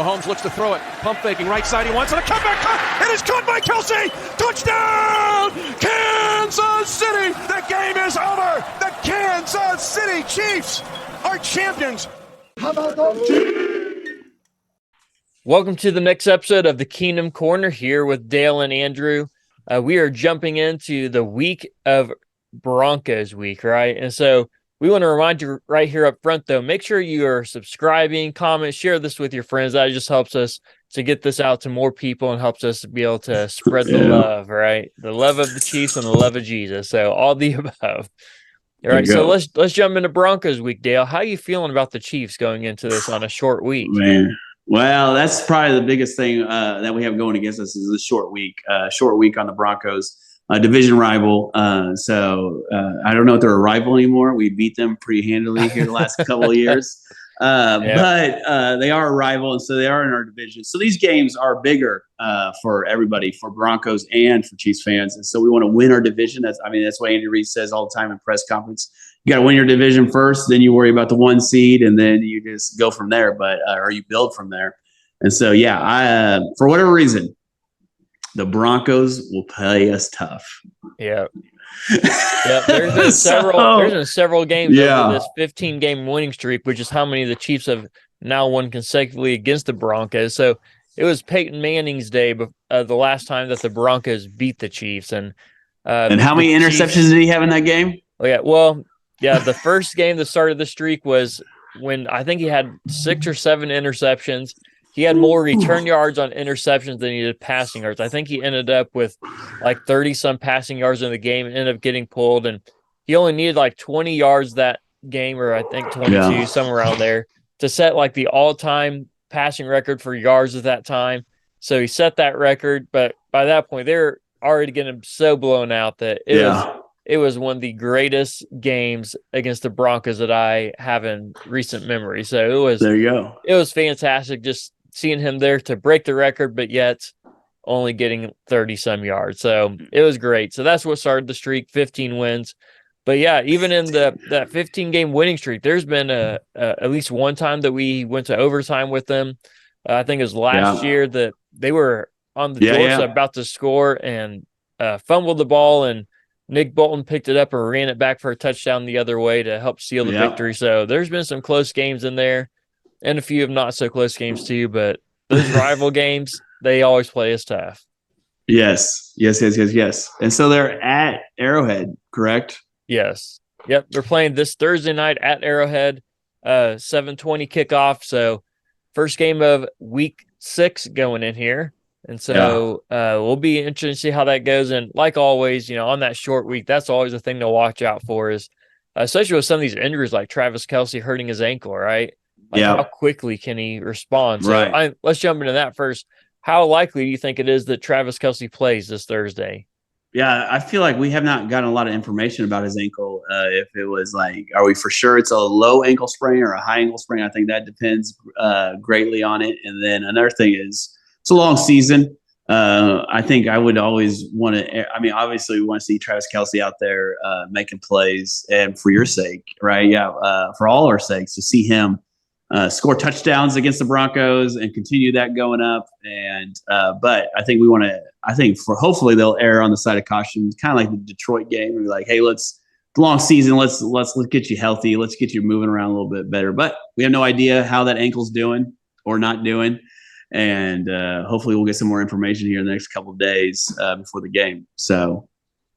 Mahomes looks to throw it. Pump faking right side. He wants it. A comeback cut. It is caught by Kelsey. Touchdown! Kansas City. The game is over. The Kansas City Chiefs are champions. How about those Chiefs? Welcome to the next episode of the Kingdom Corner here with Dale and Andrew. We are jumping into the week of Broncos week, right? And so we want to remind you right here up front, though, make sure you are subscribing, comment, share this with your friends. That just helps us to get this out to more people and helps us to be able to spread the love, right? The love of the Chiefs and the love of Jesus. So all the above. All right, so let's jump into Broncos week, Dale. How are you feeling about the Chiefs going into this on a short week? Man, well, that's probably the biggest thing that we have going against us is the short week. Short week on the Broncos, division rival. So I don't know if they're a rival anymore. We beat them pretty handily here the last couple of years. But they are a rival, and so they are in our division. So these games are bigger for everybody, for Broncos and for Chiefs fans. And so we want to win our division. That's what Andy Reid says all the time in press conference. You got to win your division first, then you worry about the 1 seed, and then you just go from there. Or you build from there. And so, I for whatever reason, the Broncos will play us tough. Yeah. There's been several games over this 15-game winning streak, which is how many the Chiefs have now won consecutively against the Broncos. So it was Peyton Manning's day, the last time that the Broncos beat the Chiefs. And how many interceptions did he have in that game? The first game that started the streak was when I think he had 6 or 7 interceptions. He had more return yards on interceptions than he did passing yards. I think he ended up with like 30-some passing yards in the game and ended up getting pulled. And he only needed like 20 yards that game, or I think 22, somewhere around there, to set like the all-time passing record for yards at that time. So he set that record. But by that point, they're already getting so blown out that it was one of the greatest games against the Broncos that I have in recent memory. So it was fantastic just seeing him there to break the record, but yet only getting 30-some yards. So it was great. So that's what started the streak, 15 wins. But even in that 15-game winning streak, there's been at least one time that we went to overtime with them. I think it was last year that they were on the doorstep about to score and fumbled the ball, and Nick Bolton picked it up and ran it back for a touchdown the other way to help seal the victory. So there's been some close games in there and a few of not so close games too, but those rival games, they always play us tough. Yes. And so they're at Arrowhead, correct? Yes. Yep. They're playing this Thursday night at Arrowhead, 7:20 kickoff. So first game of week 6 going in here. And so we'll be interested to see how that goes. And like always, on that short week, that's always a thing to watch out for, is especially with some of these injuries like Travis Kelce hurting his ankle, right? How quickly can he respond? So let's jump into that first. How likely do you think it is that Travis Kelce plays this Thursday? Yeah, I feel like we have not gotten a lot of information about his ankle. If it was like, are we for sure it's a low ankle sprain or a high ankle sprain? I think that depends greatly on it. And then another thing is, it's a long season. I think I would always want to – obviously we want to see Travis Kelce out there making plays, and for your sake, right? For all our sakes, to see him score touchdowns against the Broncos and continue that going up. And but I think hopefully they'll err on the side of caution, kind of like the Detroit game. We're like, hey, it's a long season. Let's get you healthy. Let's get you moving around a little bit better. But we have no idea how that ankle's doing or not doing. And hopefully we'll get some more information here in the next couple of days before the game. So,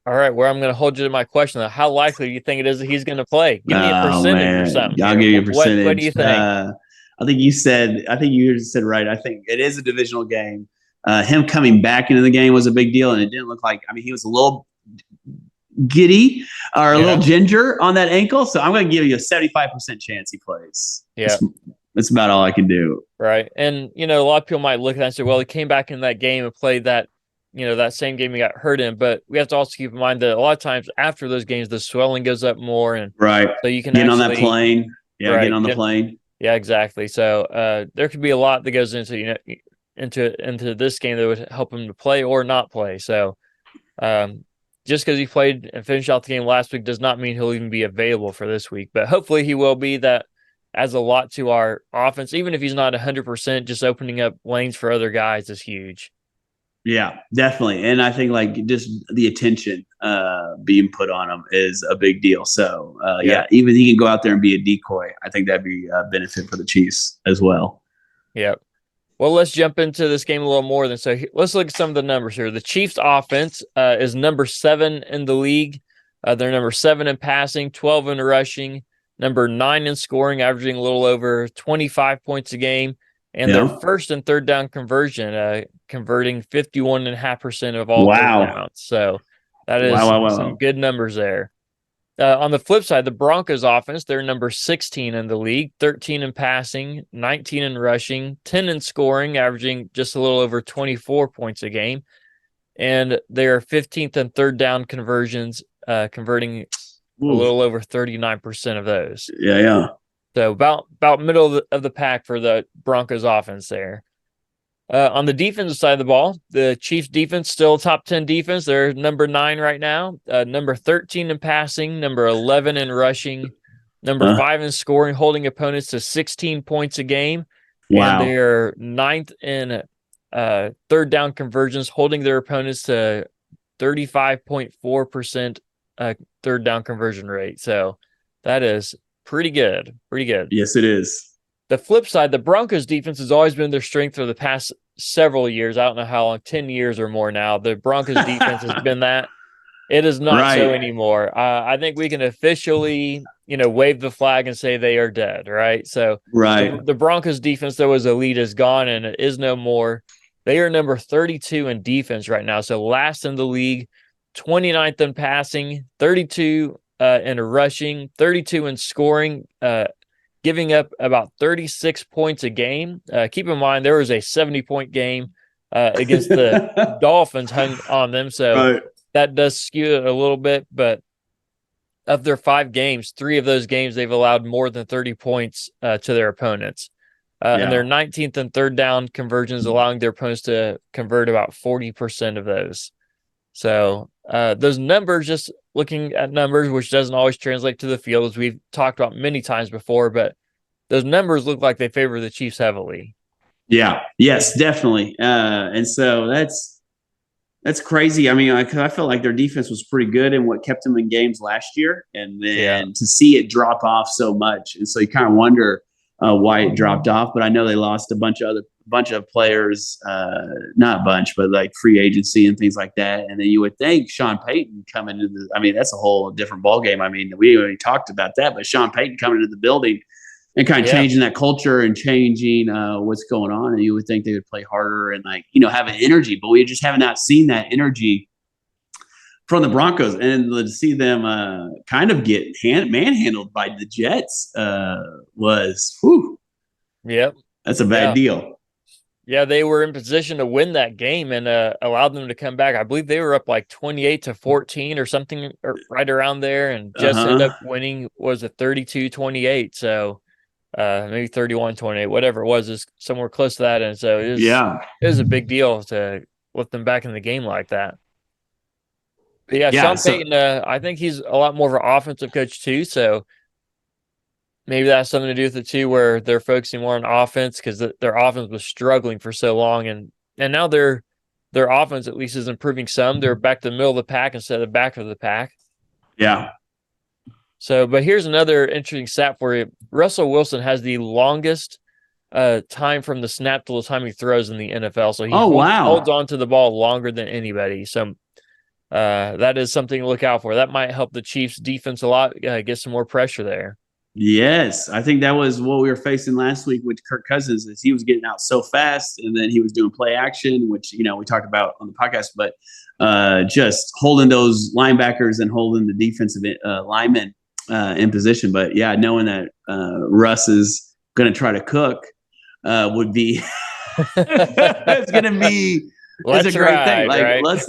all right, I'm going to hold you to my question. How likely do you think it is that he's going to play? Give me a percentage or something. I'll give you a percentage. What do you think? I think you said right. I think it is a divisional game. Him coming back into the game was a big deal, and it didn't look like. He was a little giddy or a little ginger on that ankle. So I'm going to give you a 75% chance he plays. Yeah. That's about all I can do. Right. And, a lot of people might look at that and say, well, he came back in that game and played that, that same game he got hurt in. But we have to also keep in mind that a lot of times after those games, the swelling goes up more. And so you can get on that plane. Yeah, getting on the plane. Yeah, exactly. So there could be a lot that goes into, into this game that would help him to play or not play. So just because he played and finished out the game last week does not mean he'll even be available for this week. But hopefully he will be. That adds a lot to our offense. Even if he's not 100%, just opening up lanes for other guys is huge. Yeah, definitely. And I think like just the attention being put on him is a big deal. So yeah, even he can go out there and be a decoy. I think that'd be a benefit for the Chiefs as well. Yep. Well, let's jump into this game a little more. Let's look at some of the numbers here. The Chiefs offense is number 7 in the league. They're number 7 in passing, 12 in rushing, number 9 in scoring, averaging a little over 25 points a game. And they're first and third down conversion, converting 51.5% of all third downs. So that is some good numbers there. On the flip side, the Broncos offense, they're number 16 in the league, 13 in passing, 19 in rushing, 10 in scoring, averaging just a little over 24 points a game. And they're 15th in third down conversions, converting a little over 39% of those. Yeah. So about middle of the pack for the Broncos offense there. On the defensive side of the ball, the Chiefs defense still top 10 defense. They're number 9 right now, number 13 in passing, number 11 in rushing, number 5 in scoring, holding opponents to 16 points a game. And they're 9th in third down conversions, holding their opponents to 35.4% third down conversion rate. So that is pretty good. Yes, it is. The flip side, the Broncos defense has always been their strength for the past several years. I don't know how long, 10 years or more now. The Broncos defense has been that. It is not so anymore. I think we can officially, wave the flag and say they are dead, right? So the Broncos defense that was elite is gone and it is no more. They are number 32 in defense right now. So last in the league, 29th in passing, 32 in rushing, 32 in scoring, giving up about 36 points a game. Keep in mind, there was a 70-point game against the Dolphins hung on them, so that does skew it a little bit. But of their 5 games, 3 of those games, they've allowed more than 30 points to their opponents. And they're 19th in third down conversions, allowing their opponents to convert about 40% of those. So those numbers, just looking at numbers, which doesn't always translate to the field, as we've talked about many times before, but those numbers look like they favor the Chiefs heavily. Yeah. Yes, definitely. And so that's crazy. I mean, I felt like their defense was pretty good in what kept them in games last year, and then to see it drop off so much, and so you kind of wonder why it dropped off. But I know they lost a bunch of players, not a bunch, but like free agency and things like that. And then you would think Sean Payton coming into that's a whole different ballgame. I mean, we already talked about that, but Sean Payton coming into the building and kind of changing that culture and changing what's going on. And you would think they would play harder and have an energy, but we just have not seen that energy from the Broncos. And to see them kind of get manhandled by the Jets was, that's a bad deal. Yeah, they were in position to win that game and allowed them to come back. I believe they were up like 28-14 or something right around there, and just ended up winning, was it 32-28? So maybe 31-28, whatever it was, is somewhere close to that. And so it was a big deal to let them back in the game like that. But Sean Payton, I think he's a lot more of an offensive coach too. So maybe that's something to do with it too, where they're focusing more on offense, because their offense was struggling for so long, and now their offense at least is improving some. They're back to the middle of the pack instead of the back of the pack. Yeah. So, but here's another interesting stat for you. Russell Wilson has the longest time from the snap to the time he throws in the NFL. So he holds on to the ball longer than anybody. So that is something to look out for. That might help the Chiefs defense a lot, get some more pressure there. Yes, I think that was what we were facing last week with Kirk Cousins, is he was getting out so fast, and then he was doing play action, which we talked about on the podcast. But just holding those linebackers and holding the defensive linemen in position. But knowing that Russ is going to try to cook would be it's going to be it's a great thing. Like right? let's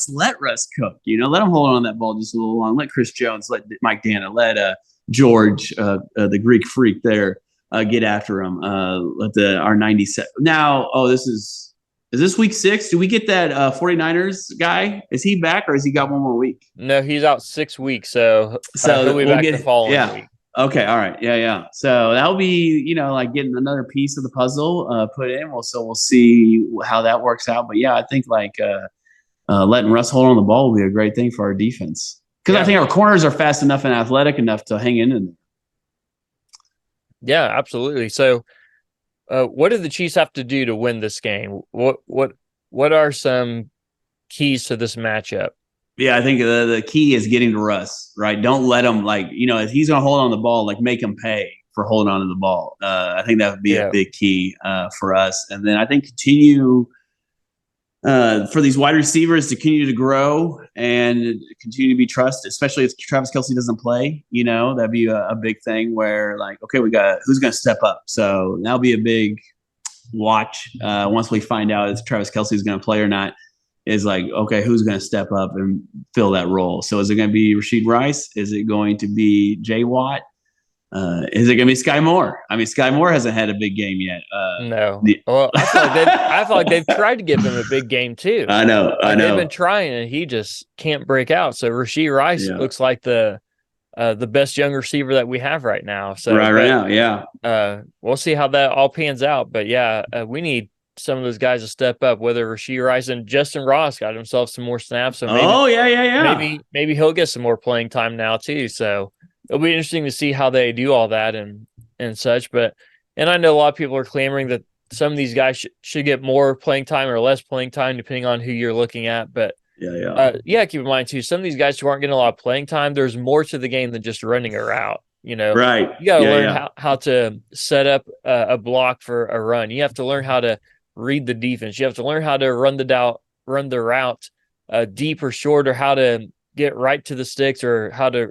let Russ cook. Let him hold on that ball just a little long. Let Chris Jones, let Mike Dana, let George, the Greek freak there, get after him. Let our 97. Now, is this week 6? Do we get that 49ers guy? Is he back, or has he got one more week? No, he's out 6 weeks. So he'll be back the following week. Okay, all right, yeah. So that'll be like getting another piece of the puzzle put in. We'll see how that works out. But yeah, I think like letting Russ hold on the ball will be a great thing for our defense because I think our corners are fast enough and athletic enough to hang in there. Yeah, absolutely. So, what do the Chiefs have to do to win this game? What are some keys to this matchup? Yeah, I think the key is getting to Russ, right? Don't let him if he's going to hold on the ball, like make him pay for holding on to the ball. I think that would be a big key for us. And then I think continue for these wide receivers to continue to grow and continue to be trusted, especially if Travis Kelce doesn't play. That'd be a big thing where like, okay, we got who's going to step up. So that'll be a big watch once we find out if Travis Kelce is going to play or not. Is like, okay, who's going to step up and fill that role? So is it going to be Rashid Rice? Is it going to be Jay Watt? Is it going to be Sky Moore? I mean, Sky Moore hasn't had a big game yet. No. Well, I feel like they've tried to give him a big game too. I know. They've been trying, and he just can't break out. So Rashid Rice looks like the best young receiver that we have right now. So right now, yeah. We'll see how that all pans out. But yeah, we need some of those guys to step up. Whether Rashid Rice and Justin Ross got himself some more snaps, so maybe he'll get some more playing time now too. So it'll be interesting to see how they do all that and such. And I know a lot of people are clamoring that some of these guys should get more playing time or less playing time depending on who you're looking at. But keep in mind too, some of these guys who aren't getting a lot of playing time, there's more to the game than just running a route. Right? You got to learn how to set up a block for a run. You have to learn how to read the defense. You have to learn how to run the route deep or short, or how to get right to the sticks, or how to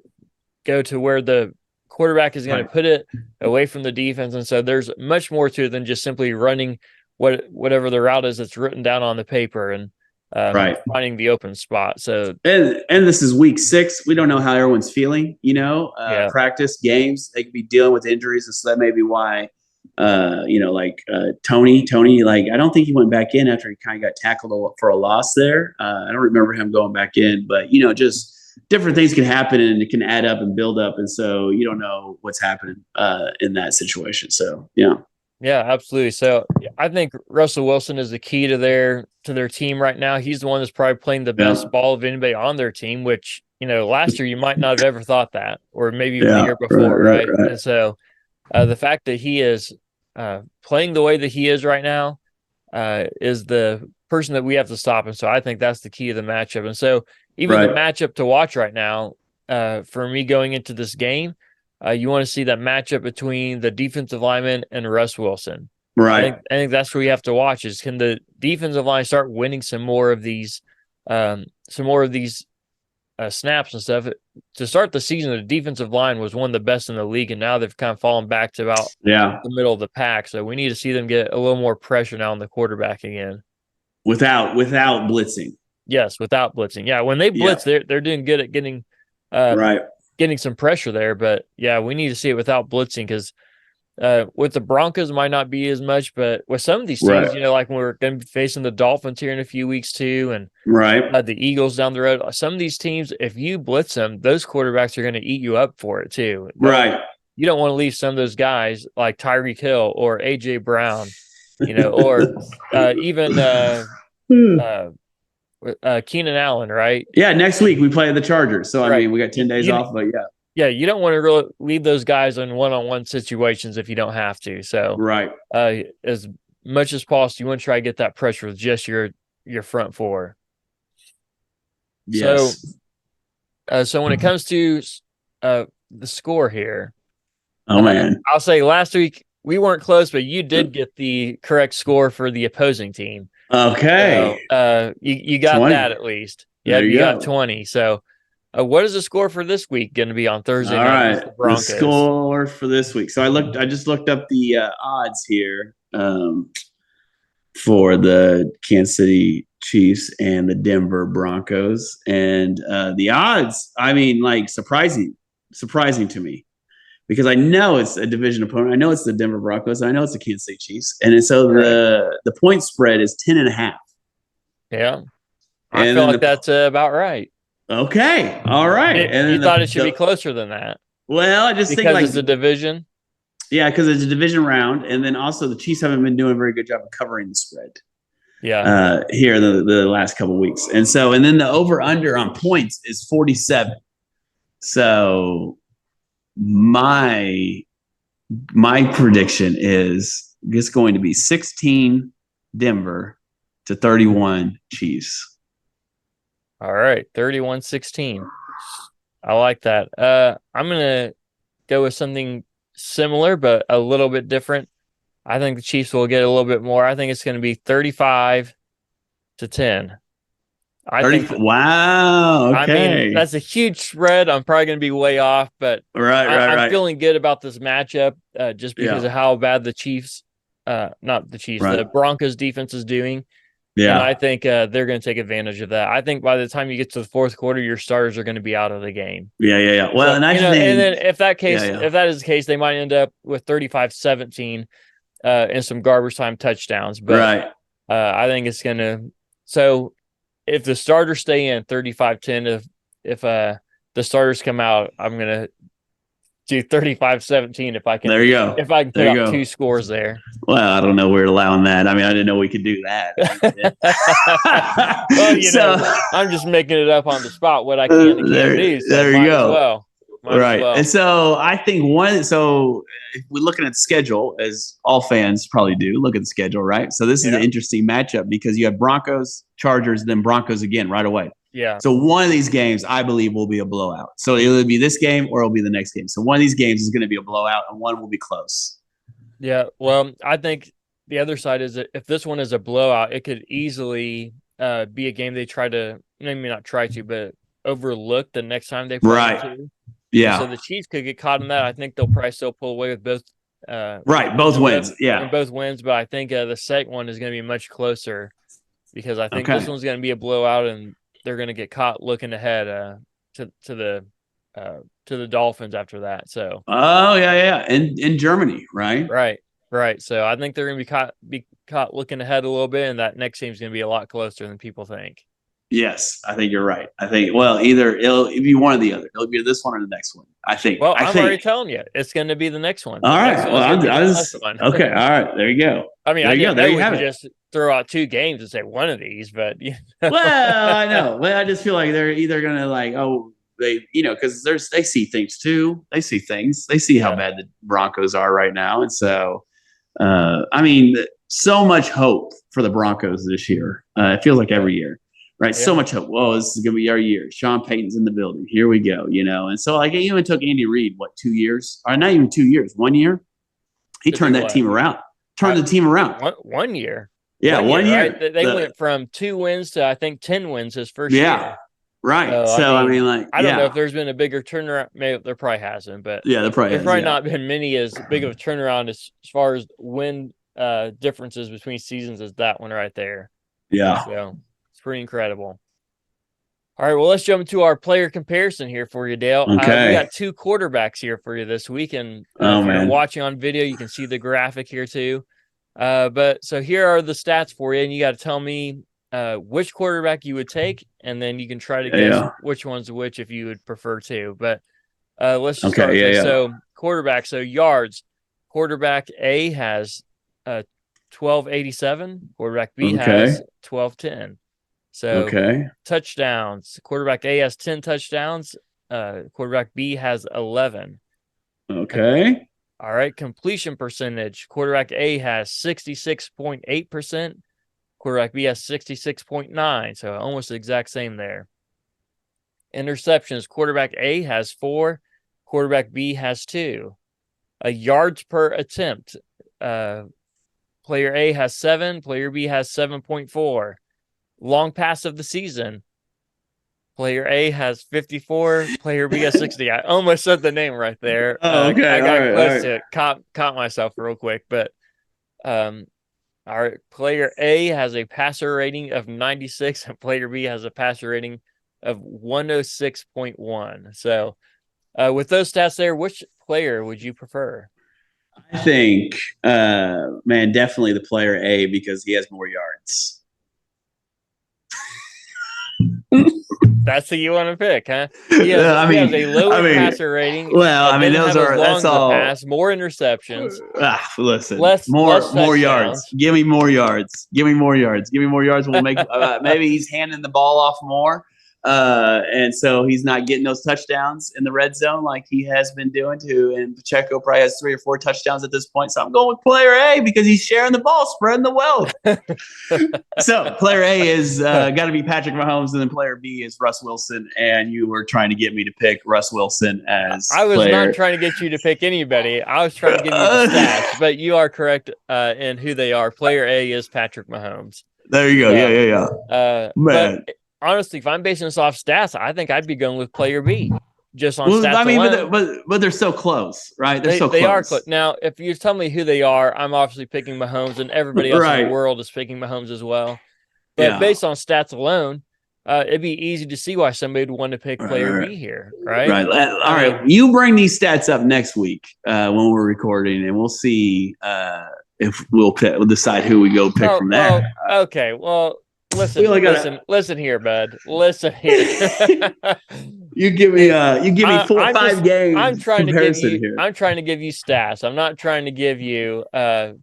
go to where the quarterback is going to put it away from the defense. And so there's much more to it than just simply running whatever the route is that's written down on the paper and finding the open spot. So and this is week 6. We don't know how everyone's feeling. Practice games, they could be dealing with injuries, and so that may be why. Tony, like I don't think he went back in after he kind of got tackled for a loss there. I don't remember him going back in, but just different things can happen and it can add up and build up, and so you don't know what's happening in that situation. So yeah, absolutely. So I think Russell Wilson is the key to their team right now. He's the one that's probably playing the best ball of anybody on their team, which last year you might not have ever thought that, or maybe even the year before, right? And so the fact that he is playing the way that he is right now is the person that we have to stop. And so I think that's the key of the matchup. And so even the matchup to watch right now, for me going into this game, you want to see that matchup between the defensive lineman and Russ Wilson. Right. I think that's what we have to watch is, can the defensive line start winning some more of these snaps and stuff. To start the season, the defensive line was one of the best in the league, and now they've kind of fallen back to about the middle of the pack. So we need to see them get a little more pressure now on the quarterback again. Without blitzing. Yes, without blitzing. Yeah, when they blitz, they're doing good at getting some pressure there. But yeah, we need to see it without blitzing, because with the Broncos it might not be as much, but with some of these teams, like when we're going to be facing the Dolphins here in a few weeks too, and the Eagles down the road, some of these teams, if you blitz them, those quarterbacks are going to eat you up for it too. You don't want to leave some of those guys like Tyreek Hill or AJ Brown, or even Keenan Allen, right? Yeah, next week we play the Chargers, so I mean we got 10 days off, but yeah, you don't want to really leave those guys in one-on-one situations if you don't have to. So, as much as possible, you want to try to get that pressure with just your front four. Yes. So when it comes to the score here, man, I'll say last week we weren't close, but you did get the correct score for the opposing team. Okay. So, you got 20. That at least. Yeah, you got 20. So. What is the score for this week going to be on Thursday night? All right, the score for this week. So I just looked up the odds here for the Kansas City Chiefs and the Denver Broncos, and the odds, I mean, like surprising to me, because I know it's a division opponent. I know it's the Denver Broncos. And I know it's the Kansas City Chiefs, and so the point spread is 10.5. Yeah, I feel like that's about right. Okay. All right. And you thought it should be closer than that. Well, I just think because like it's a division. yeah, because it's a division round, and then also the Chiefs haven't been doing a very good job of covering the spread. Yeah. Here the last couple of weeks, and then the over under on points is 47. So my prediction is it's going to be 16 Denver to 31 Chiefs. All right, 31-16. I like that. I'm gonna go with something similar but a little bit different. I think the Chiefs will get a little bit more. I think it's going to be 35-10. I think wow. Okay. I mean, that's a huge spread. I'm probably going to be way off, but I'm feeling good about this matchup just because of how bad the Chiefs, not the Chiefs, the Broncos defense is doing. Yeah. And I think they're going to take advantage of that. I think by the time you get to the fourth quarter, your starters are going to be out of the game. Yeah. Well, so, and I think, and then if that is the case, they might end up with 35-17 and some garbage time touchdowns. But I think it's going to. So if the starters stay in 35-10, if the starters come out, I'm going to do 35-17 if I can. There you go. If I can put up two scores there. Well, I don't know. We're allowing that. I mean, I didn't know we could do that. Well, I'm just making it up on the spot what I can and can't do. So there you go. Might as well. And so I think if we're looking at the schedule, as all fans probably do, look at the schedule, right? So this is an interesting matchup because you have Broncos, Chargers, then Broncos again right away. Yeah. So one of these games, I believe, will be a blowout. So it'll either be this game or it'll be the next game. So one of these games is going to be a blowout and one will be close. Yeah. Well, I think the other side is that if this one is a blowout, it could easily be a game they try to, maybe not try to, but overlook the next time they play to. Yeah. So the Chiefs could get caught in that. I think they'll probably still pull away with both. Both wins. Both wins, but I think the second one is going to be much closer because I think this one's going to be a blowout and they're going to get caught looking ahead to the Dolphins after that. So. Oh yeah, in Germany, right? Right. So I think they're going to be caught looking ahead a little bit, and that next game is going to be a lot closer than people think. Yes, I think you're right. I think either it'll be one or the other. It'll be this one or the next one. I think. Well, I'm already telling you, it's going to be the next one. All right. Okay. All right. There you go. I mean, I didn't know we could just throw out two games and say one of these, but well, I know. Well, I just feel like they're either going to because they see things too. They see things. They see how bad the Broncos are right now, and so I mean, so much hope for the Broncos this year. It feels like every year. Right. Yeah. So much hope. Well, this is going to be our year. Sean Payton's in the building. Here we go. And so it even took Andy Reid, 2 years? Or not even 2 years, 1 year? He turned that team around. The team around. 1 year. Yeah, 1 year. Right? They went from 2 wins to, I think, 10 wins his first year. Right. So, I mean I don't know if there's been a bigger turnaround. Maybe there probably hasn't, but there's probably not been many as big of a turnaround as far as win differences between seasons as that one right there. Yeah. So pretty incredible. All right, well, let's jump into our player comparison here for you, Dale. Okay. We got 2 quarterbacks here for you this week, and if you're watching on video, you can see the graphic here too. But so here are the stats for you, and you got to tell me which quarterback you would take, and then you can try to guess which one's which if you would prefer to. But let's just start with this. So quarterback, so yards. Quarterback A has 1287. Quarterback B has 1210. So touchdowns. Quarterback A has 10 touchdowns. Quarterback B has 11. Okay. All right. Completion percentage. Quarterback A has 66.8%. Quarterback B has 66.9. So almost the exact same there. Interceptions. Quarterback A has 4. Quarterback B has 2. Yards per attempt. Player A has 7. Player B has 7.4. Long pass of the season. Player A has 54. Player B has 60. I almost said the name right there. Oh, okay. I got close to it. Caught myself real quick. But all right. Player A has a passer rating of 96, and player B has a passer rating of 106.1. So with those stats there, which player would you prefer? I think, definitely the player A because he has more yards. That's who you want to pick, huh? He has a lower passer rating. Those are that's all. Pass, more interceptions. Listen, less more touchdowns. yards. Give me more yards. Give me more yards. Give me more yards. We'll make maybe he's handing the ball off more. And so he's not getting those touchdowns in the red zone like he has been doing to. And Pacheco probably has 3 or 4 touchdowns at this point. So I'm going with player A because he's sharing the ball, spreading the wealth. So player A is got to be Patrick Mahomes, and then player B is Russ Wilson. And you were trying to get me to pick Russ Wilson as I was not trying to get you to pick anybody. I was trying to give you the stats, but you are correct in who they are. Player A is Patrick Mahomes. There you go. Yeah. Man. But honestly, if I'm basing this off stats, I think I'd be going with player B just on stats alone. But they're so close, right? They're so close. They are close. Now, if you tell me who they are, I'm obviously picking Mahomes, and everybody else in the world is picking Mahomes as well. But based on stats alone, it'd be easy to see why somebody would want to pick player B here, right? Right. All right. You bring these stats up next week when we're recording, and we'll see if we'll decide who we go pick from there. Okay. Well, listen here, bud. Listen here. You give me 4 or 5 games. I'm trying to give you stats. I'm not trying to give you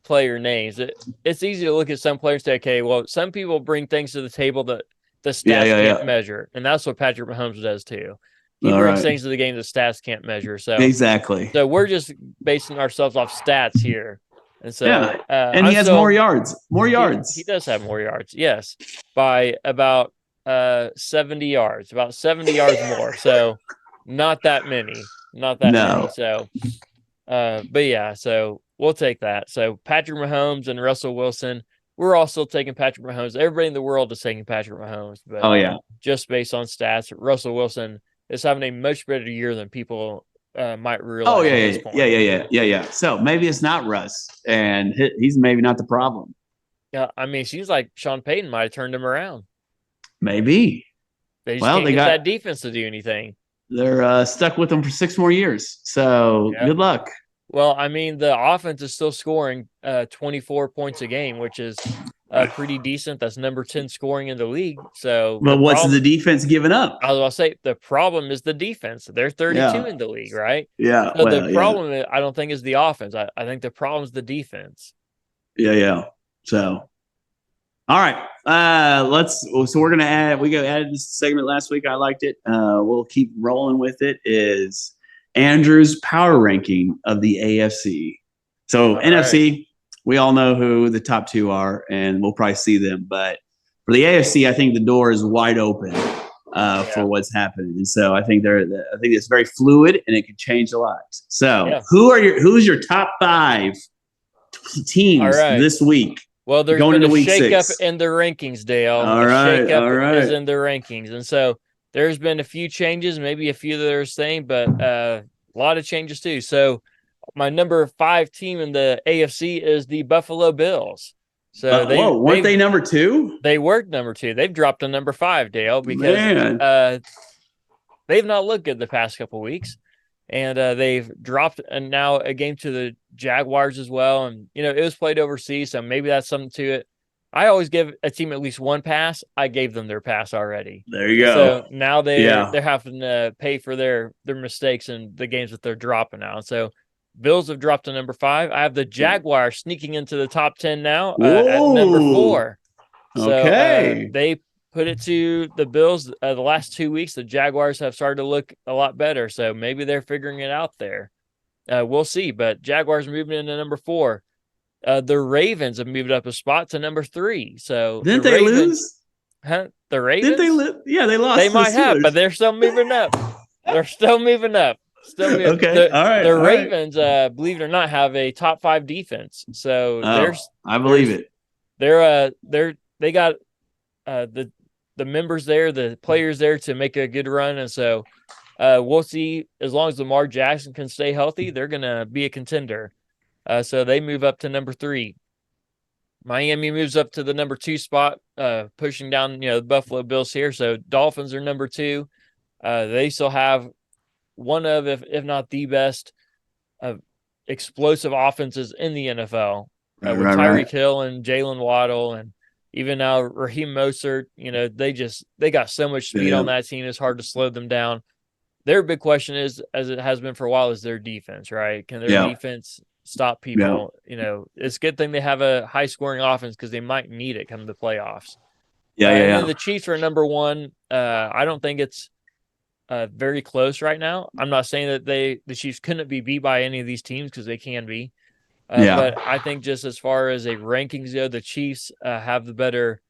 player names. It's easy to look at some players and say, okay, well, some people bring things to the table that the stats can't measure, and that's what Patrick Mahomes does too. He brings things to the game that stats can't measure. So exactly. So we're just basing ourselves off stats here. And so, and he has more yards. More yards. He does have more yards, yes, by about 70 yards, about 70 yards more. So, not that many, many. So, but yeah, so we'll take that. So, Patrick Mahomes and Russell Wilson. We're also taking Patrick Mahomes. Everybody in the world is taking Patrick Mahomes, but just based on stats, Russell Wilson is having a much better year than people might realize. Yeah. So maybe it's not Russ, and he's maybe not the problem. Yeah, I mean, it seems like Sean Payton might have turned him around. Maybe. They just can't get that defense to do anything. They're stuck with him for 6 more years. So good luck. Well, I mean, the offense is still scoring 24 points a game, which is pretty decent. That's number 10 scoring in the league. So, but what's the defense giving up? I was going to say the problem is the defense. They're 32 in the league, right? Yeah. So the problem, I don't think, is the offense. I think the problem is the defense. Yeah. So, all right. So we're gonna added this segment last week. I liked it. We'll keep rolling with it. Is Andrew's power ranking of the AFC. So NFC, we all know who the top 2 are, and we'll probably see them. But for the AFC, I think the door is wide open for what's happening, and so I think it's very fluid and it can change a lot. So who's your top 5 teams this week? Well, there's been a shakeup in the rankings, Dale. All right. Is in the rankings, and so there's been a few changes, maybe a few that are the same, but a lot of changes too. So my number 5 team in the AFC is the Buffalo Bills. So weren't they number 2? They were number 2. They've dropped to number 5, Dale, because they've not looked good the past couple weeks. And they've dropped now a game to the Jaguars as well. And, it was played overseas, so maybe that's something to it. I always give a team at least one pass. I gave them their pass already. There you go. So now they're having to pay for their mistakes in the games that they're dropping now. So Bills have dropped to number 5. I have the Jaguars sneaking into the top 10 now at number 4. So they put it to the Bills the last 2 weeks. The Jaguars have started to look a lot better. So maybe they're figuring it out there. We'll see. But Jaguars moving into number 4. The Ravens have moved up a spot to number 3. So didn't they lose? Huh? The Ravens? They lost. They might have, but they're still moving up. Okay. All right. The Ravens, believe it or not, have a top 5 defense. So I believe it. They got the members there, the players there to make a good run, and so we'll see. As long as Lamar Jackson can stay healthy, they're gonna be a contender. So they move up to number 3. Miami moves up to the number 2 spot, pushing down, the Buffalo Bills here. So Dolphins are number 2. They still have one of, if not the best, explosive offenses in the NFL with Tyreek Hill and Jalen Waddle. And Even now, Raheem Mostert, they got so much speed on that team. It's hard to slow them down. Their big question is, as it has been for a while, is their defense, right? Can their defense stop people? It's a good thing they have a high-scoring offense because they might need it come the playoffs. And then the Chiefs are number one. I don't think it's very close right now. I'm not saying that the Chiefs couldn't be beat by any of these teams because they can be. But I think just as far as a rankings go, the Chiefs have the better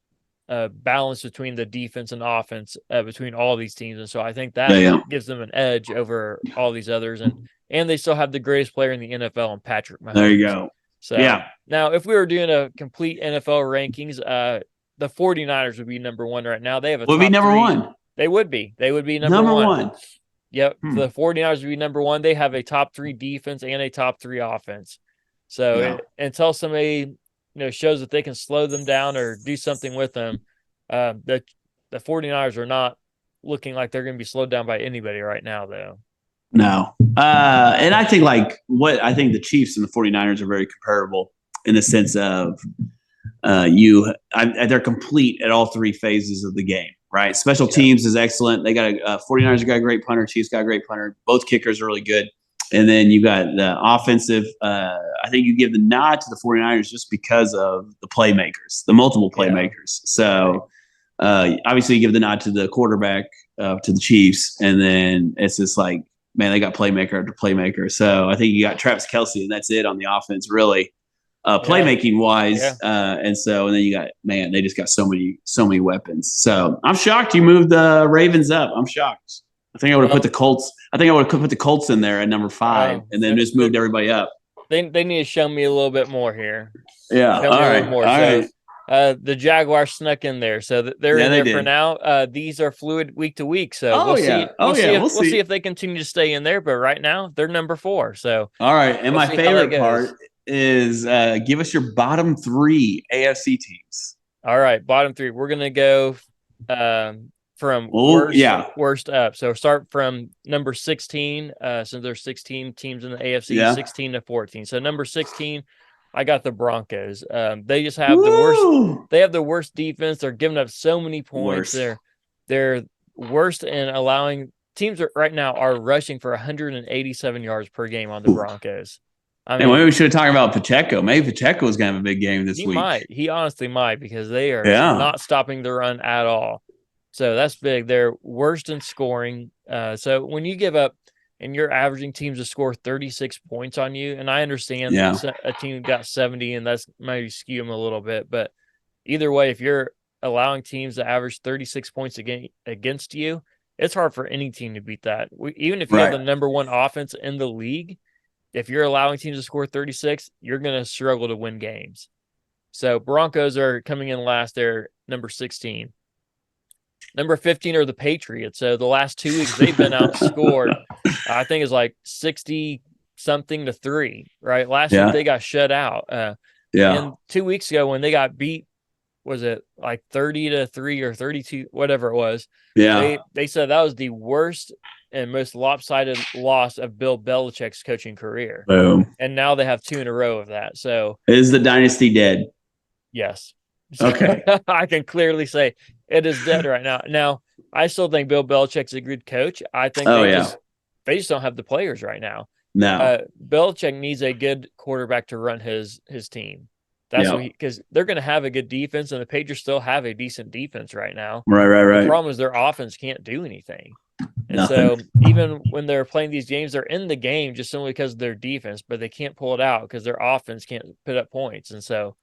balance between the defense and offense between all these teams. And so I think that gives them an edge over all these others. And they still have the greatest player in the NFL, and Patrick Mahomes. There you go. So now if we were doing a complete NFL rankings, the 49ers would be number one right now. They have would be number one. They would be. They would be number one. Yep. The 49ers would be number one. They have a top 3 defense and a top 3 offense. So until somebody shows that they can slow them down or do something with them, the 49ers are not looking like they're going to be slowed down by anybody right now, though. No. And I think I think the Chiefs and the 49ers are very comparable in the sense of they're complete at all 3 phases of the game, right? Special teams is excellent. They got 49ers got a great punter. Chiefs got a great punter. Both kickers are really good. And then you got the offensive. I think you give the nod to the 49ers just because of the playmakers, the multiple playmakers. So obviously you give the nod to the quarterback, to the Chiefs. And then it's just like, man, they got playmaker after playmaker. So I think you got Travis Kelce, and that's it on the offense, really, playmaking wise. And then you got, man, they just got so many weapons. So I'm shocked you moved the Ravens up. I'm shocked. I think I would have put the Colts. I think I would have put the Colts in there at number 5, and then just moved everybody up. They need to show me a little bit more here. Yeah, all right. The Jaguars snuck in there, so they're in there for now. These are fluid week to week, so we'll see if they continue to stay in there. But right now, they're number 4. So all right, and my favorite part is give us your bottom 3 AFC teams. All right, bottom 3. We're gonna go from worst up. So start from number 16, since there's 16 teams in the AFC, 16 to 14. So number 16, I got the Broncos. They just have the worst. They have the worst defense. They're giving up so many points. They're worst in allowing teams right now are rushing for 187 yards per game on the Broncos. Maybe we should have talked about Pacheco. Maybe Pacheco is going to have a big game this week. He honestly might, because they are not stopping the run at all. So that's big. They're worst in scoring. So when you give up and you're averaging teams to score 36 points on you, and I understand a team got 70 and that's maybe skew them a little bit, but either way, if you're allowing teams to average 36 points against you, it's hard for any team to beat that. Even if you have the number 1 offense in the league, if you're allowing teams to score 36, you're going to struggle to win games. So Broncos are coming in last. They're number 16. Number 15 are the Patriots. So the last 2 weeks they've been outscored. I think it's like 60-something to 3, right? Last week they got shut out. And 2 weeks ago when they got beat, was it like 30-3 or 32, whatever it was? They said that was the worst and most lopsided loss of Bill Belichick's coaching career. Boom. And now they have 2 in a row of that. So is the dynasty dead? Yes. Okay. I can clearly say it is dead right now. Now, I still think Bill Belichick's a good coach. I think they just don't have the players right now. No. Belichick needs a good quarterback to run his team. That's what because they're going to have a good defense, and the Patriots still have a decent defense right now. Right. The problem is their offense can't do anything. And so even when they're playing these games, they're in the game just simply because of their defense, but they can't pull it out because their offense can't put up points. And so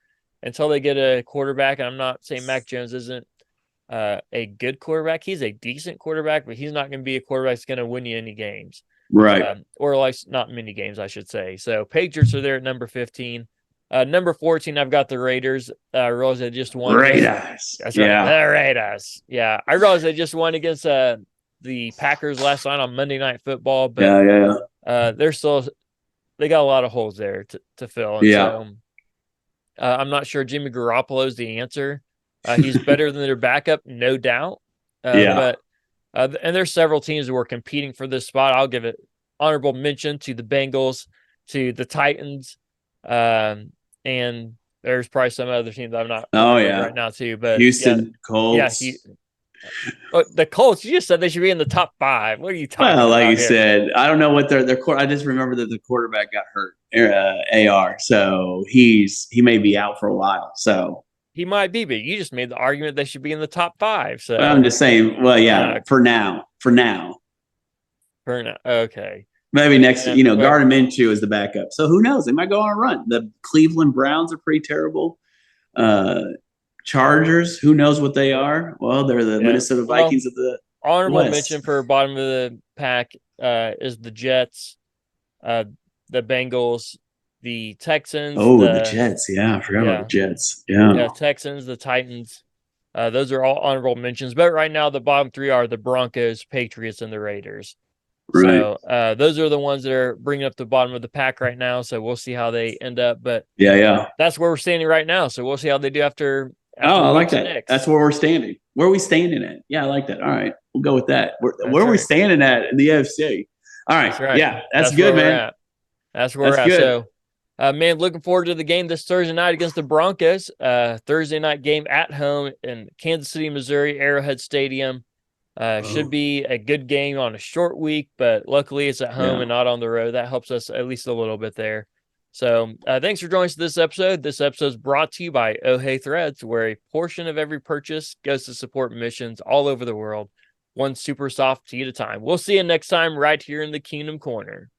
until they get a quarterback, and I'm not saying Mac Jones isn't a good quarterback. He's a decent quarterback, but he's not going to be a quarterback that's going to win you any games. Right. Or like not many games, I should say. So Patriots are there at number 15. Number 14, I've got the Raiders. I realize they just won. Raiders. That's right. The Raiders. Yeah. I realize they just won against the Packers last night on Monday Night Football, but they got a lot of holes there to fill. And so, I'm not sure Jimmy Garoppolo is the answer. He's better than their backup, no doubt. But and there's several teams that were competing for this spot. I'll give it honorable mention to the Bengals, to the Titans, and There's probably some other teams I'm not Oh, remembering yeah. right now too, but Houston Colts. the Colts. You just said they should be in the top 5. What are you talking Well, about like you here? said, I don't know what their I just remember that the quarterback got hurt, AR. So he may be out for a while. So He might be, but you just made the argument they should be in the top 5. So I'm just saying. Well, yeah, for now. Okay. Maybe next, Well, Gardner Minshew is the backup. So who knows? They might go on a run. The Cleveland Browns are pretty terrible. Chargers, who knows what they are? Well, they're the Minnesota Vikings of the honorable West. mention for bottom of the pack is the Jets, the Bengals, the Texans. Oh, the Jets. Yeah, I forgot about the Jets. Yeah. Texans, the Titans. Those are all honorable mentions. But right now, the bottom 3 are the Broncos, Patriots, and the Raiders. Right. So those are the ones that are bringing up the bottom of the pack right now. So we'll see how they end up. But that's where we're standing right now. So we'll see how they do after I like that. 6. That's where we're standing. Where are we standing at? Yeah, I like that. All right, we'll go with that. Where are we standing at in the AFC? All right. That's right. Yeah, that's good, man. That's where we're at. Good. So, man, looking forward to the game this Thursday night against the Broncos. Thursday night game at home in Kansas City, Missouri, Arrowhead Stadium. Should be a good game on a short week, but luckily it's at home and not on the road. That helps us at least a little bit there. So thanks for joining us this episode. This episode is brought to you by Oh Hey Threads, where a portion of every purchase goes to support missions all over the world, one super soft tea at a time. We'll see you next time right here in the Kingdom Corner.